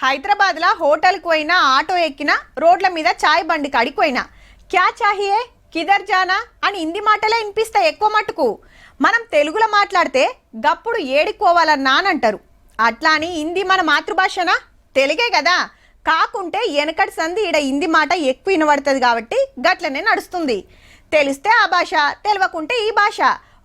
హైదరాబాద్ లా hotel కు పోయినా auto ఎక్కినా రోడ్ల మీద చాయ్ బండి కాడికి పోయినా క్యా చాహియే కిదర్ జానా అని హిందీ మాటలే వినిపిస్తాయి ఎక్కువ మట్టుకు. మనం తెలుగులో మాట్లాడితే గప్పుడు ఏడికోవాలన్నా అని అంటారు. అట్లా అని హిందీ మన మాతృభాషనా, తెలుగే కదా. కాకుంటే వెనకటి సంధి ఈడ హిందీ మాట ఎక్కువ వినబడుతుంది కాబట్టి గట్లనే నడుస్తుంది. తెలిస్తే ఆ భాష, తెలియకుంటే ఈ భాష,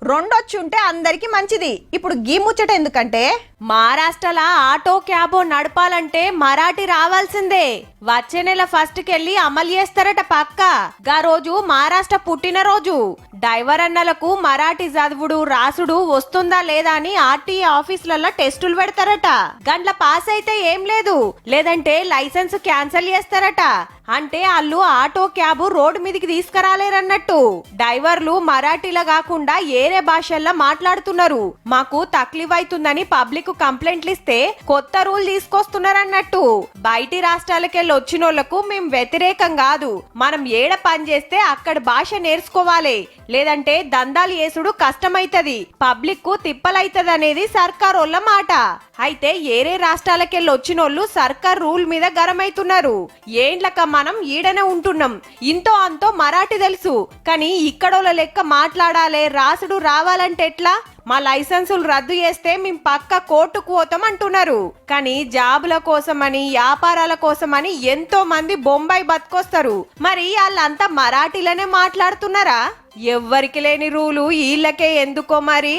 రెండొచ్చి ఉంటే అందరికి మంచిది. ఇప్పుడు గీ ముచ్చట ఎందుకంటే మహారాష్ట్రలో ఆటో క్యాబో నడపాలంటే మరాఠీ రావాల్సిందే. వచ్చే నెల ఫస్ట్ కెళ్ళి అమలు చేస్తారట పక్క. గా రోజు మహారాష్ట్ర పుట్టినరోజు. డ్రైవర్ అన్నలకు మరాఠీ చదువుడు రాసుడు వస్తుందా లేదా అని ఆర్టీఏ ఆఫీసులలో టెస్టులు పెడతారట. గండ్ల పాస్ అయితే ఏం లేదు, లేదంటే లైసెన్స్ క్యాన్సిల్ చేస్తారట. అంటే వాళ్ళు ఆటో క్యాబ్ రోడ్డు మీదకి తీసుకురాలేరన్నట్టు. డ్రైవర్లు మరాఠీలో కాకుండా ఏరే భాషల్లో మాట్లాడుతున్నారు. మాకు తక్లీఫ్ అవుతుందని పబ్లిక్ కంప్లైంట్లు ఇస్తే కొత్త రూల్ తీసుకొస్తున్నారన్నట్టు. బయటి రాష్ట్రాలకెళ్ళి వచ్చినోళ్లకు మేం వ్యతిరేకం కాదు. మనం ఏడ పని చేస్తే అక్కడ భాష నేర్చుకోవాలి, లేదంటే దందాలు చేసుడు కష్టమైతది, పబ్లిక్ కు తిప్పలైతది అనేది సర్కారోళ్ళ మాట. అయితే ఏరే రాష్ట్రాలకెళ్ళి వచ్చినోళ్ళు సర్కార్ రూల్ మీద గరమైతున్నారు. ఏండ్లక మనం ఈడనే ఉంటున్నాం, ఇంతో అంతో మరాఠీ తెలుసు, కానీ ఇక్కడోళ్ళ లెక్క మాట్లాడాలి రాసుడు రావాలంటే ఎట్లా? మా లైసెన్సులు రద్దు చేస్తే మేం పక్క కోర్టుకు పోతాం అంటున్నారు. కానీ జాబుల కోసమని వ్యాపారాల కోసమని ఎంతో మంది బొంబాయి బతుకొస్తారు. మరి వాళ్ళంతా మరాఠీలోనే మాట్లాడుతున్నారా? ఎవ్వరికి లేని రూలు వీళ్ళకే ఎందుకో మరి.